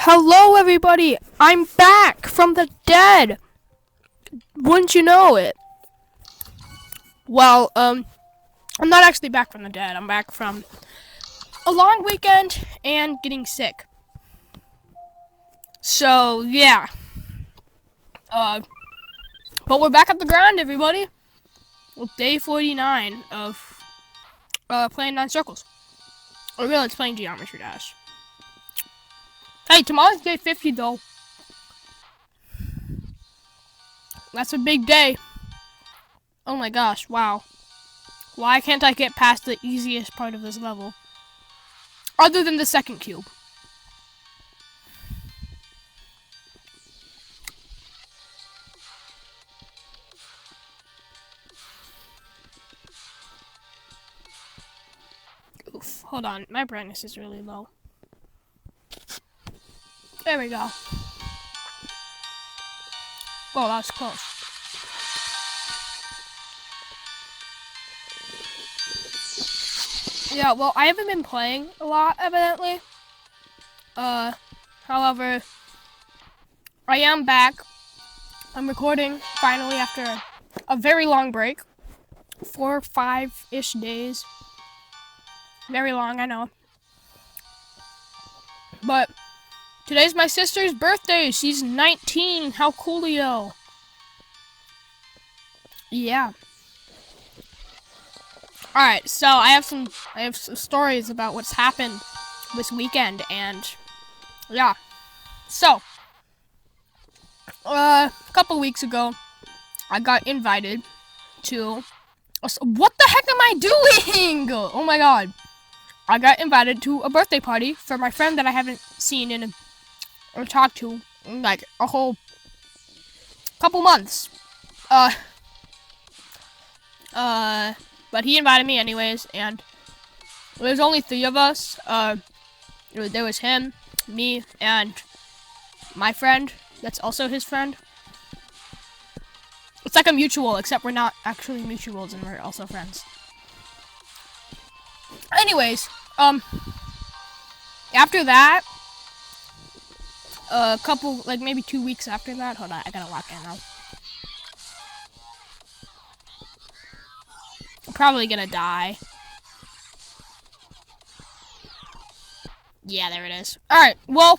Hello, everybody! I'm back from the dead! Wouldn't you know it? Well, I'm not actually back from the dead. I'm back from a long weekend and getting sick. So, yeah. But we're back at the ground, everybody! With day 49 of, playing 9 circles. Or really, it's playing Geometry Dash. Hey, tomorrow's day 50, though. That's a big day. Oh my gosh, wow. Why can't I get past the easiest part of this level? Other than the second cube. Oof, hold on, my brightness is really low. There we go. Oh, that was close. Yeah, well, I haven't been playing a lot, evidently. However, I am back. I'm recording, finally, after a very long break. 4 or 5-ish days. Very long, I know. But today's my sister's birthday. She's 19. How coolio. Yeah. Alright, so I have some stories about what's happened this weekend, and yeah. So, a couple weeks ago, I got invited to what the heck am I doing? Oh my god. I got invited to a birthday party for my friend that I haven't seen or talked to in like a whole couple months. But he invited me anyways, and there's only 3 of us. There was him, me, and my friend. That's also his friend. It's like a mutual, except we're not actually mutuals and we're also friends. Anyways, after that, a couple, like maybe 2 weeks after that, hold on, I gotta lock in now. I'm probably gonna die. Yeah, there it is. Alright, well,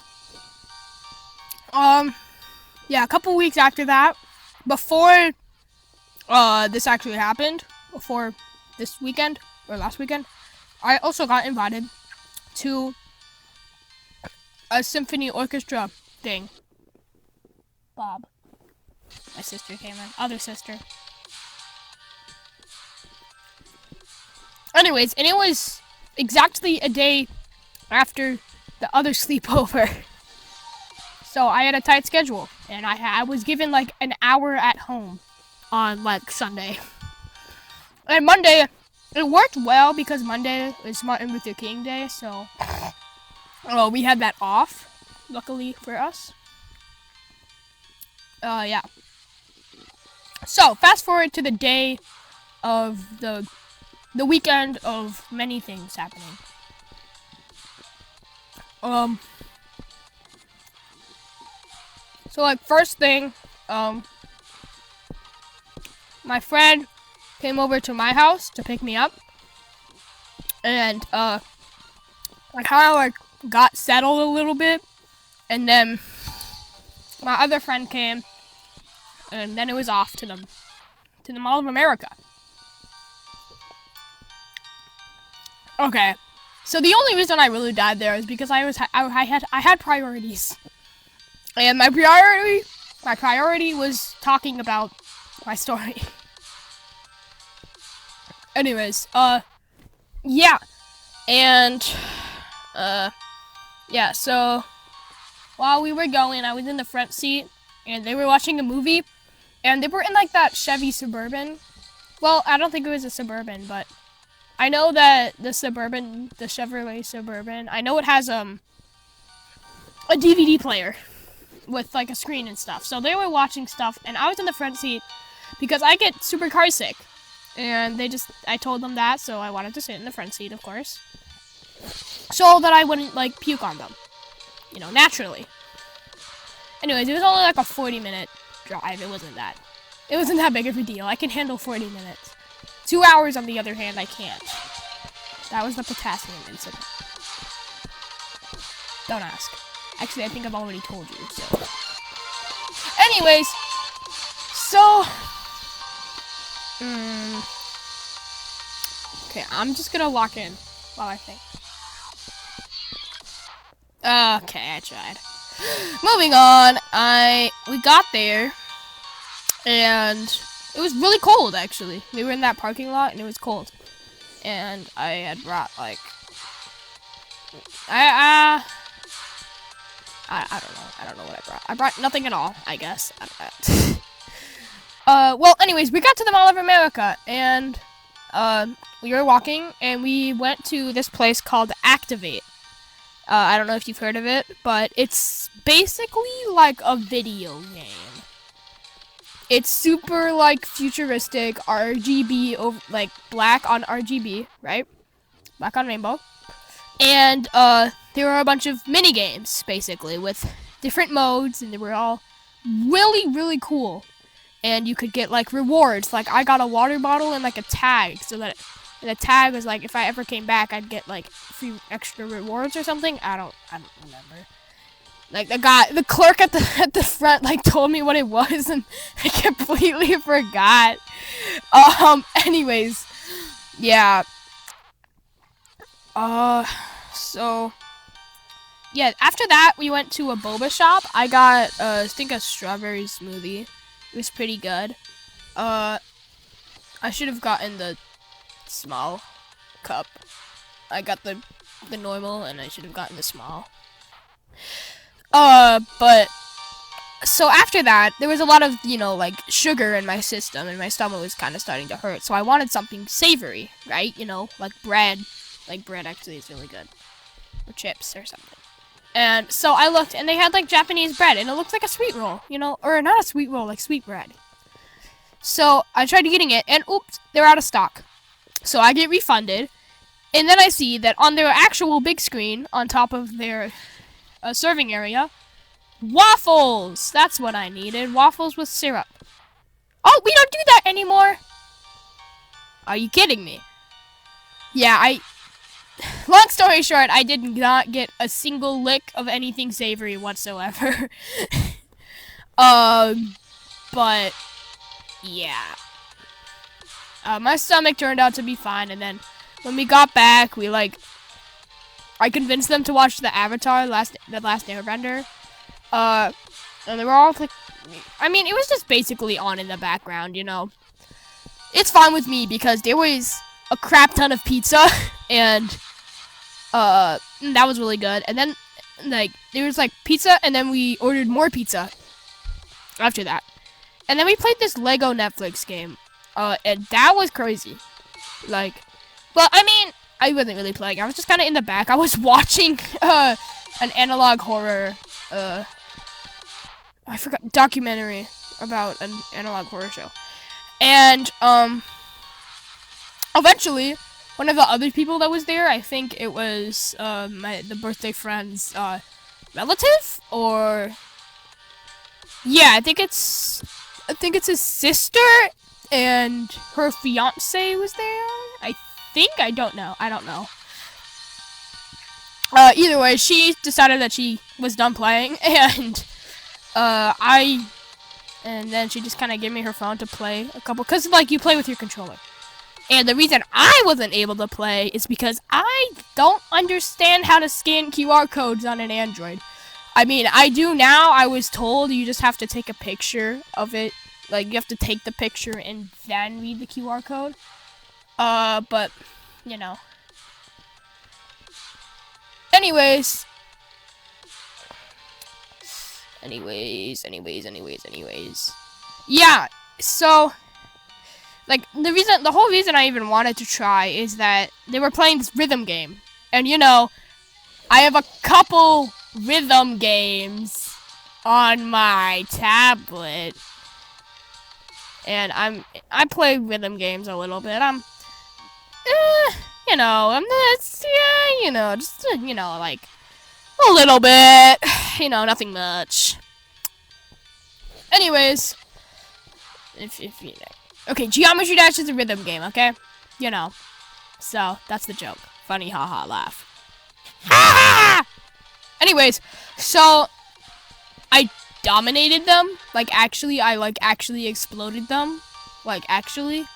yeah, a couple weeks after that, before, this actually happened, before this weekend, or last weekend, I also got invited to a symphony orchestra thing. Bob. My sister came in. Other sister. Anyways, and it was exactly a day after the other sleepover. So I had a tight schedule, and I was given like an hour at home on like Sunday. And Monday, it worked well because Monday is Martin Luther King Day, so we had that off, luckily for us. Yeah. So, fast forward to the day of the weekend of many things happening. So like first thing, my friend came over to my house to pick me up, and I kind of like got settled a little bit, and then my other friend came, and then it was off to the Mall of America. Okay, so the only reason I really died there is because I had priorities, and my priority was talking about my story. Anyways, yeah, and yeah, so while we were going, I was in the front seat, and they were watching a movie, and they were in like that Chevy Suburban. Well, I don't think it was a Suburban, but I know that the Chevrolet Suburban, I know it has a DVD player with like a screen and stuff. So they were watching stuff, and I was in the front seat because I get super car sick. And I told them that, so I wanted to sit in the front seat, of course, so that I wouldn't like puke on them. naturally. Anyways, it was only like a 40-minute drive. It wasn't that big of a deal. I can handle 40 minutes. 2 hours, on the other hand, I can't. That was the potassium incident. Don't ask. Actually, I think I've already told you, so. Anyways, so. Okay, I'm just gonna lock in while I think. Okay, I tried. Moving on, we got there, and it was really cold, actually. We were in that parking lot, and it was cold. And I had brought, like, I don't know what I brought. I brought nothing at all, I guess. Well, anyways, we got to the Mall of America, and, we were walking, and we went to this place called Activate. I don't know if you've heard of it, but it's basically like a video game. It's super, like, futuristic, RGB, like, black on RGB, right? Black on rainbow. And, there were a bunch of mini games, basically, with different modes, and they were all really, really cool. And you could get, like, rewards. Like, I got a water bottle and, like, a tag, so that... And the tag was like, if I ever came back, I'd get like free extra rewards or something. I don't remember. Like the clerk at the front like told me what it was, and I completely forgot. Anyways, yeah. So yeah. After that, we went to a boba shop. I got I think a strawberry smoothie. It was pretty good. I should have gotten the small cup. I got the normal, and I should have gotten the small. But so after that, there was a lot of, like sugar in my system, and my stomach was kind of starting to hurt. So I wanted something savory, right? Like bread. Like bread actually is really good, or chips or something. And so I looked, and they had like Japanese bread, and it looked like a sweet roll, or not a sweet roll, like sweet bread. So I tried getting it, and oops, they're out of stock. So I get refunded, and then I see that on their actual big screen, on top of their serving area, waffles! That's what I needed, waffles with syrup. Oh, we don't do that anymore! Are you kidding me? Yeah, long story short, I did not get a single lick of anything savory whatsoever. But, yeah. My stomach turned out to be fine, and then when we got back, I convinced them to watch the Avatar, The Last Airbender, and they were all like, it was just basically on in the background, It's fine with me, because there was a crap ton of pizza, and, that was really good, and then, there was, pizza, and then we ordered more pizza after that, and then we played this Lego Netflix game. And that was crazy. I wasn't really playing. I was just kind of in the back. I was watching, an analog horror, I forgot, documentary about an analog horror show. And, eventually, one of the other people that was there, I think it was, the birthday friend's, relative? Or, yeah, I think it's his sister, and her fiance was there, I don't know. Either way, she decided that she was done playing, and, and then she just kind of gave me her phone to play a couple, because, you play with your controller. And the reason I wasn't able to play is because I don't understand how to scan QR codes on an Android. I do now. I was told you just have to take a picture of it. You have to take the picture and then read the QR code. But, Anyways. Yeah, so, the whole reason I even wanted to try is that they were playing this rhythm game. And, I have a couple rhythm games on my tablet. And I play rhythm games a little bit. A little bit. You know, nothing much. Anyways, if you know. Okay, Geometry Dash is a rhythm game, okay? You know. So, that's the joke. Funny, haha, laugh. Ha! Anyways, so I dominated them. Like, actually, I actually exploded them. Like, actually.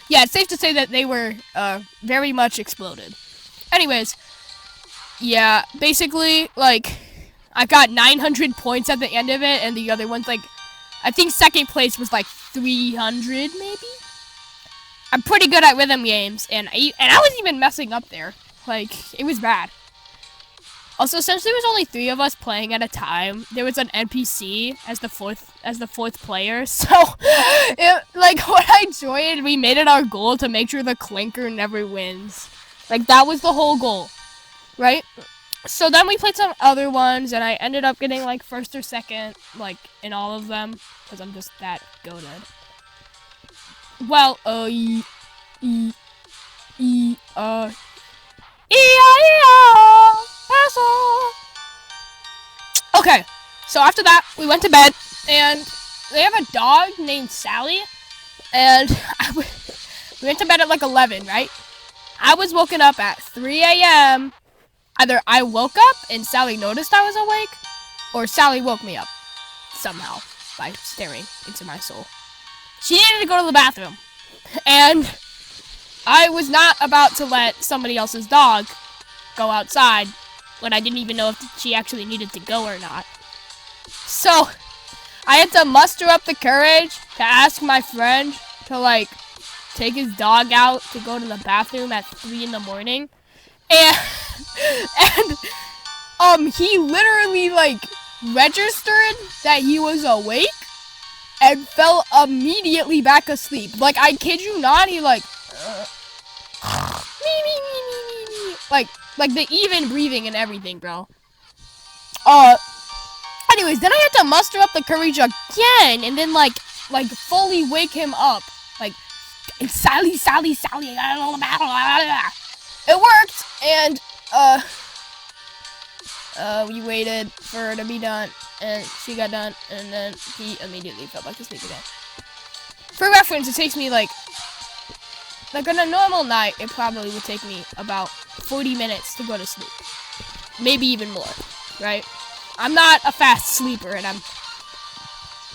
Yeah, it's safe to say that they were very much exploded. Anyways, yeah, basically, like, I got 900 points at the end of it, and the other one's like, I think second place was like 300, maybe? I'm pretty good at rhythm games, and I was even messing up there. Like, it was bad. Also, since there was only 3 of us playing at a time, there was an NPC as the fourth player. So, like when I joined, we made it our goal to make sure the clinker never wins. Like that was the whole goal, right? So then we played some other ones, and I ended up getting like first or second, like in all of them, because I'm just that goated. Well, Okay, so after that, we went to bed, and they have a dog named Sally, and we went to bed at like 11, right? I was woken up at 3 a.m. Either I woke up and Sally noticed I was awake, or Sally woke me up somehow by staring into my soul. She needed to go to the bathroom, and I was not about to let somebody else's dog go outside when I didn't even know if she actually needed to go or not. So, I had to muster up the courage to ask my friend to, like, take his dog out to go to the bathroom at 3 in the morning. And he literally, like, registered that he was awake and fell immediately back asleep. Like, I kid you not, he, like, like the even breathing and everything, bro. Anyways, then I had to muster up the courage again, and then like fully wake him up. Like, Sally. It worked, and we waited for her to be done, and she got done, and then he immediately fell back to sleep again. For reference, it takes me like on a normal night, it probably would take me about 40 minutes to go to sleep. Maybe even more, right? I'm not a fast sleeper, and I'm...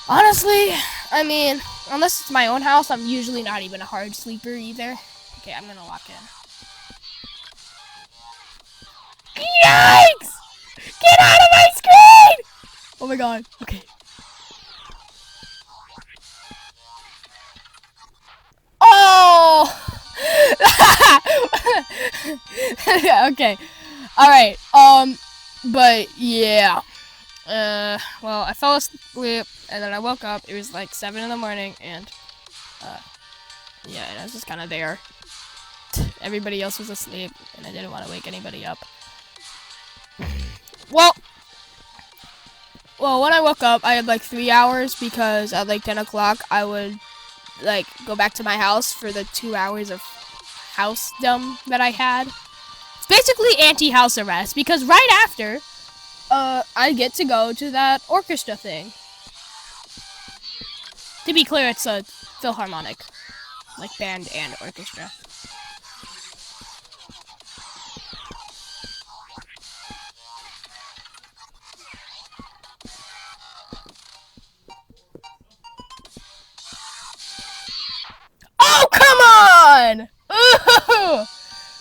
Honestly, I mean, unless it's my own house, I'm usually not even a hard sleeper either. Okay, I'm gonna lock in. Yikes! Get out of my screen! Oh my god, okay. Oh! Okay. Alright, but yeah. Well, I fell asleep, and then I woke up. It was like 7 in the morning, and, yeah, and I was just kind of there. Everybody else was asleep, and I didn't want to wake anybody up. Well, when I woke up, I had like 3 hours, because at like 10 o'clock, I would, like, go back to my house for the 2 hours of house-dom that I had. It's basically anti-house arrest, because right after, I get to go to that orchestra thing. To be clear, it's a Philharmonic, like, band and orchestra. Oh, come on! Ooh!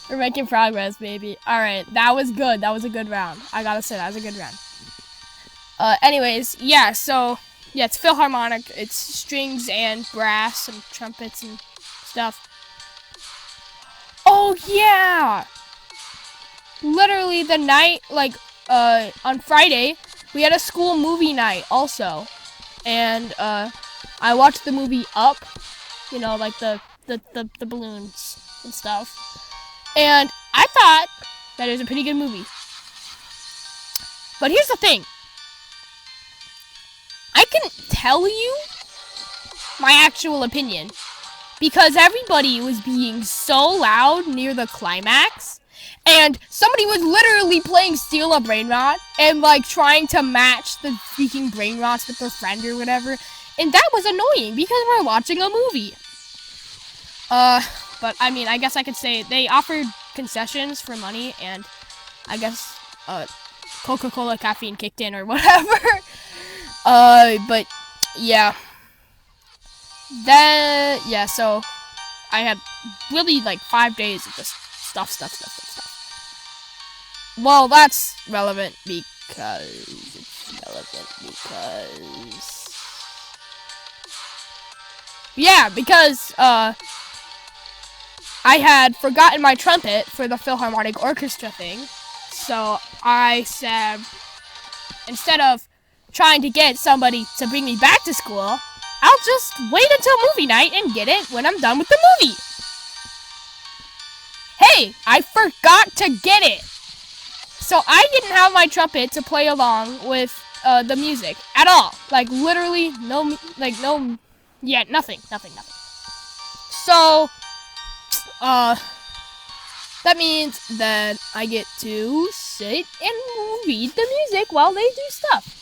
We're making progress, baby. Alright, that was good. That was a good round. I gotta say, that was a good round. Anyways, yeah, so, yeah, it's Philharmonic. It's strings and brass and trumpets and stuff. Oh, yeah! Literally, the night, like, on Friday, we had a school movie night also. And, I watched the movie Up. You know, like the balloons and stuff. And I thought that it was a pretty good movie. But here's the thing. I can tell you my actual opinion. because everybody was being so loud near the climax, and somebody was literally playing Steal a Brain Rot and like trying to match the freaking brain rots with their friend or whatever, and that was annoying because we're watching a movie. But I mean, I guess I could say they offered concessions for money, and I guess Coca-Cola caffeine kicked in or whatever. But yeah. Then yeah, so I had really like 5 days of just stuff. Well, that's relevant because yeah, because I had forgotten my trumpet for the Philharmonic Orchestra thing. So I said, instead of trying to get somebody to bring me back to school, I'll just wait until movie night and get it when I'm done with the movie. Hey, I forgot to get it. So I didn't have my trumpet to play along with the music at all. Like literally nothing. So, that means that I get to sit and read the music while they do stuff.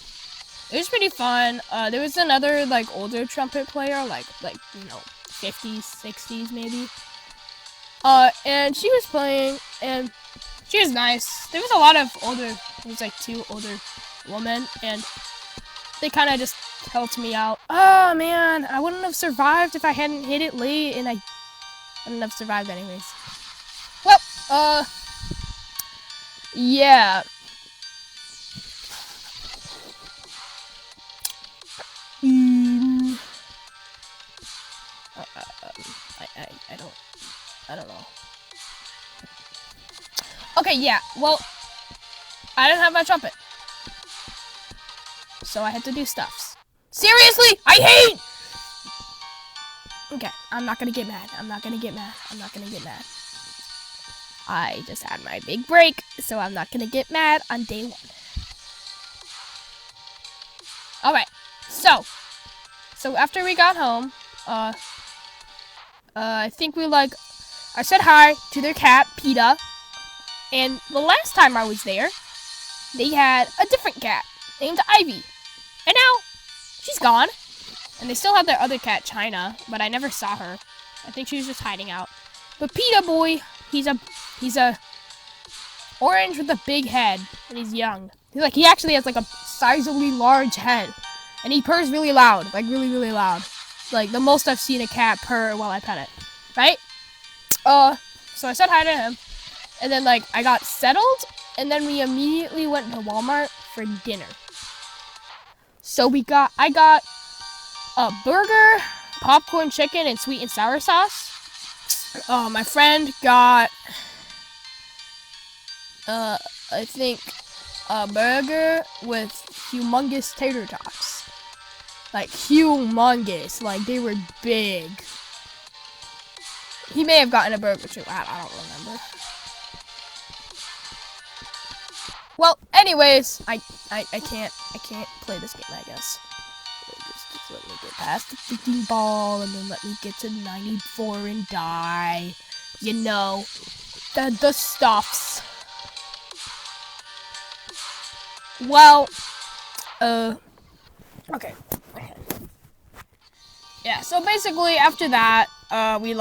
It was pretty fun. There was another like older trumpet player, like 50s, 60s maybe. And she was playing, and she was nice. There was a lot of older. There was like 2 older women, and they kind of just helped me out. Oh man, I wouldn't have survived if I hadn't hit it late, and I wouldn't have survived anyways. Well, yeah. I don't know. Okay, yeah. Well, I didn't have my trumpet, so I had to do stuffs. Seriously, I hate. Okay, I'm not gonna get mad. I just had my big break, so I'm not gonna get mad on day 1. Alright, so after we got home, I think I said hi to their cat, PETA, and the last time I was there, they had a different cat named Ivy, and now she's gone, and they still have their other cat, China, but I never saw her. I think she was just hiding out. But PETA boy, he's a orange with a big head, and he's young. He actually has like a sizably large head, and he purrs really loud, like really, really loud. Like the most I've seen a cat purr while I pet it, right? So I said hi to him, and then like I got settled, and then we immediately went to Walmart for dinner. So I got a burger, popcorn chicken, and sweet and sour sauce. My friend got, I think, a burger with humongous tater tots. Like, humongous. Like, they were big. He may have gotten a burger too. I don't remember. Well, anyways, I can't play this game, I guess. Just let me get past the freaking ball, and then let me get to 94 and die. You know, the stuffs. Well, okay. Yeah, so basically after that, we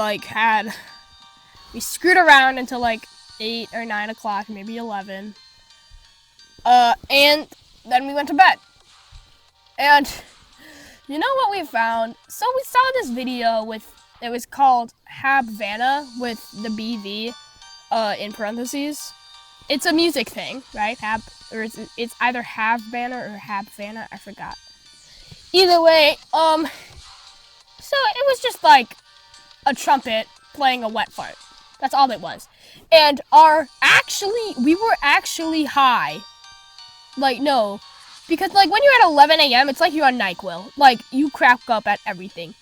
screwed around until like 8 or 9 o'clock, maybe 11. And then we went to bed. And you know what we found? So we saw this video it was called Habvanna with the BV, in parentheses. It's a music thing, right? It's either Havvanna or Habvanna, I forgot. Either way, so it was just like a trumpet playing a wet fart. That's all it was. And we were actually high. Like, no. Because, like, when you're at 11 a.m., it's like you're on NyQuil. Like, you crack up at everything.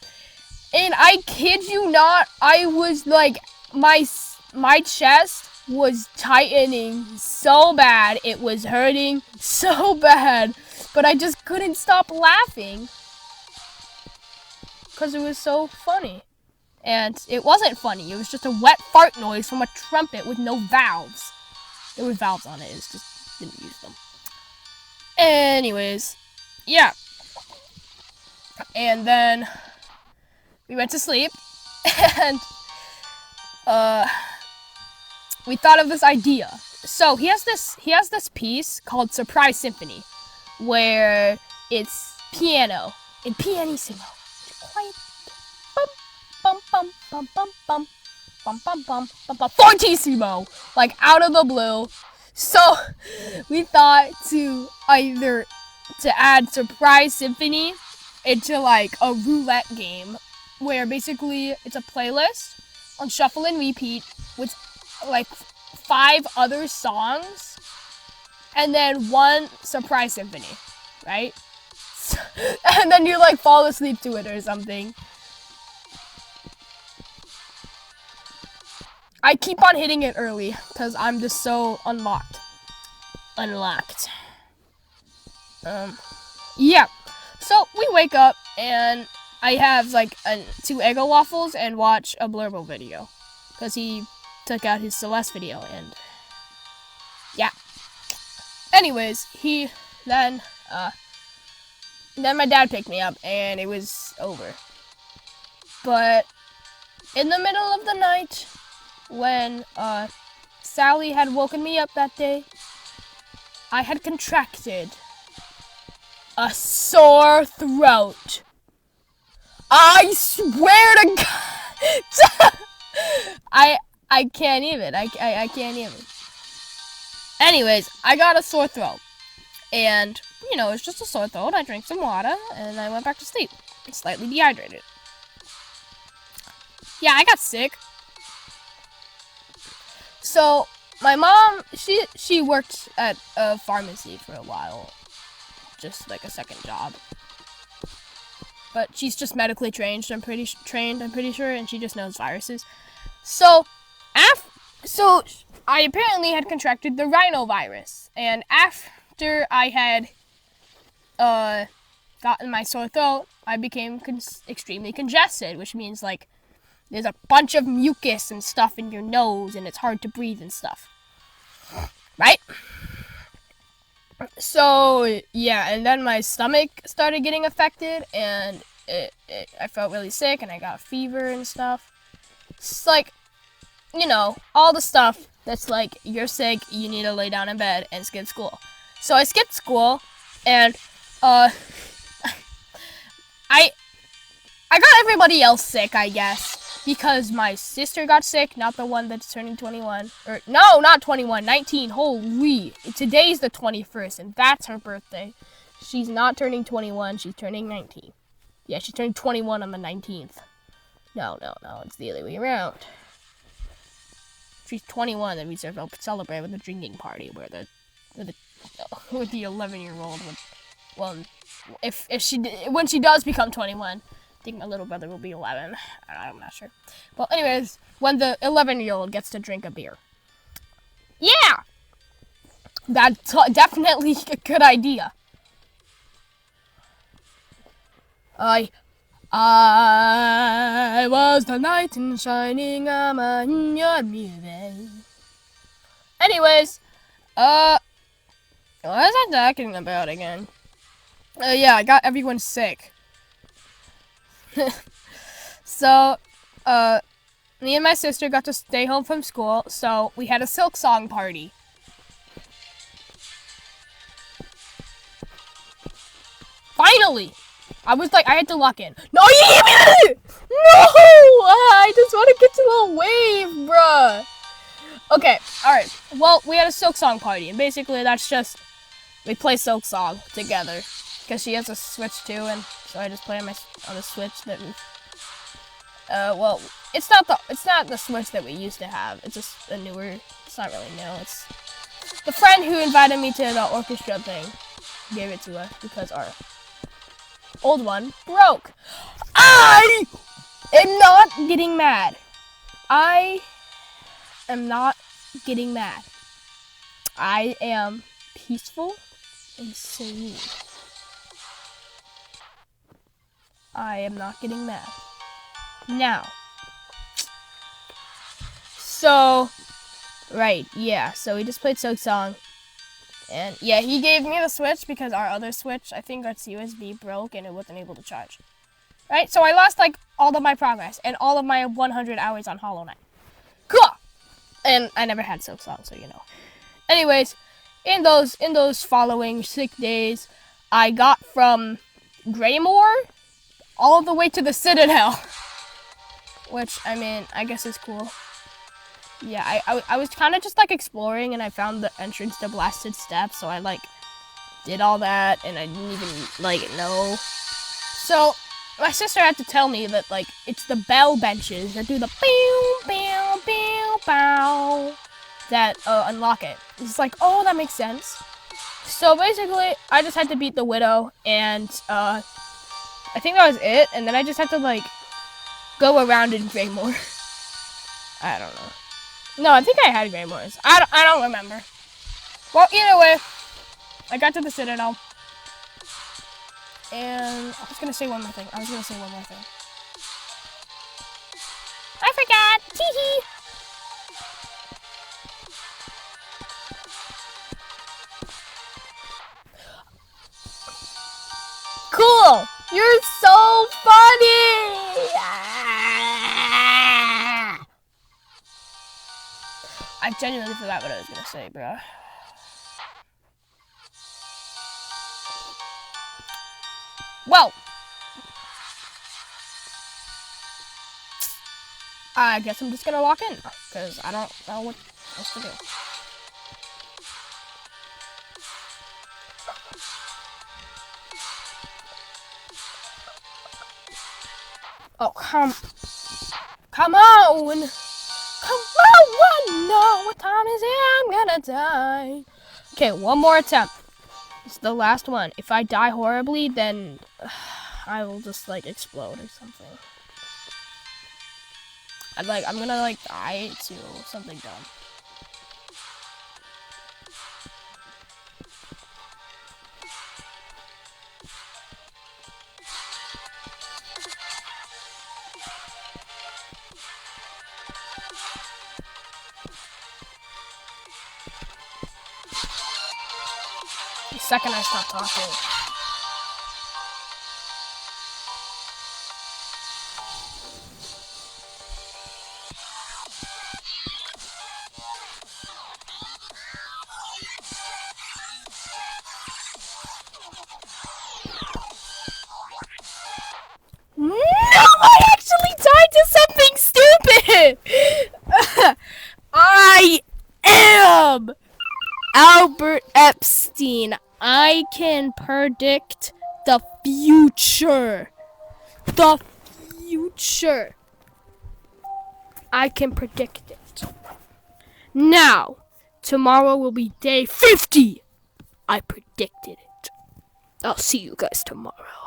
And I kid you not, I was, like, my chest was tightening so bad. It was hurting so bad. But I just couldn't stop laughing. Because it was so funny. And it wasn't funny. It was just a wet fart noise from a trumpet with no valves. There were valves on it. It's just didn't use them. Anyways, yeah. And then we went to sleep, and we thought of this idea. So he has this piece called Surprise Symphony, where it's piano and pianissimo, quiet, bum bum bum bum bum bum bum bum bum bum, fortissimo, like out of the blue. So we thought to add Surprise Symphony into like a roulette game, where basically it's a playlist on shuffle and repeat with like 5 other songs and then one Surprise Symphony, right? And then you like fall asleep to it or something. I keep on hitting it early because I'm just so unlocked. Yeah. So we wake up and I have like 2 Eggo waffles and watch a Blurbo video because he took out his Celeste video, and yeah. Anyways, then my dad picked me up and it was over. But in the middle of the night, when Sally had woken me up that day, I had contracted a sore throat. I swear to God. I can't even. I can't even. Anyways, I got a sore throat. And, it's just a sore throat. I drank some water and I went back to sleep. Slightly dehydrated. Yeah, I got sick. So, my mom, she worked at a pharmacy for a while. Just like a second job. But she's just medically trained, I'm pretty sure, and she just knows viruses. So I apparently had contracted the rhinovirus, and after I had gotten my sore throat, I became extremely congested, which means like there's a bunch of mucus and stuff in your nose, and it's hard to breathe and stuff, right? So yeah, and then my stomach started getting affected, and I felt really sick, and I got a fever and stuff. It's like, all the stuff that's like, you're sick, you need to lay down in bed and skip school. So I skipped school, and I got everybody else sick, I guess, because my sister got sick, not the one that's turning 21. Or, no, not 21, 19, holy. Today's the 21st, and that's her birthday. She's not turning 21, she's turning 19. Yeah, she's turning 21 on the 19th. No, it's the other way around. She's 21, then we celebrate with a drinking party where the 11-year-old would, well, when she does become 21, I think my little brother will be 11. I'm not sure. Well, anyways, when the 11-year-old gets to drink a beer. Yeah! That's definitely a good idea. I was the knight in shining armor in your mirror. Anyways, what was I talking about again? Yeah, I got everyone sick. So, me and my sister got to stay home from school, so we had a Silk Song party. Finally! I had to lock in. No, you give me that! No! I just want to get to a wave, bruh. Okay, alright. Well, we had a Silk Song party, and basically that's just, we play Silk Song together. Because she has a Switch too, and so I just play on the Switch that we, well, it's not the Switch that we used to have. It's just a newer, it's not really new. It's the friend who invited me to the orchestra thing gave it to us because our old one broke. I am not getting mad. I am not getting mad. I am peaceful and serene. I am not getting mad. Now, So, right, yeah. So we just played Silksong. And yeah, he gave me the Switch because our other Switch, I think its USB broke and it wasn't able to charge. Right? So I lost like all of my progress and all of my 100 hours on Hollow Knight. Cool! And I never had Silksong, so you know. Anyways, in those following 6 days, I got from Greymore all the way to the Citadel. Which, I mean, I guess is cool. Yeah, I was kind of just like exploring and I found the entrance to Blasted Steps, so I like did all that and I didn't even like know. So my sister had to tell me that like it's the bell benches that do the bow bow bow bow that unlock it. It's like, oh, that makes sense. So basically, I just had to beat the Widow and I think that was it. And then I just had to like go around in Greymore. I don't know. No, I think I had Greymores. I don't remember. Well, either way, I got to the Citadel. And I was going to say one more thing. I forgot. Tee-hee. Cool. You're so funny. I genuinely forgot what I was gonna say, bro. Well, I guess I'm just gonna walk in because I don't know what else to do. Oh, come on! No, what time is it? I'm gonna die. Okay, one more attempt. It's the last one. If I die horribly, then I will just like explode or something. I'm gonna like die to something dumb. The second I stop talking. No, I actually died to something stupid! I am Albert Epstein. I can predict the future. The future. I can predict it. Now, tomorrow will be day 50. I predicted it. I'll see you guys tomorrow.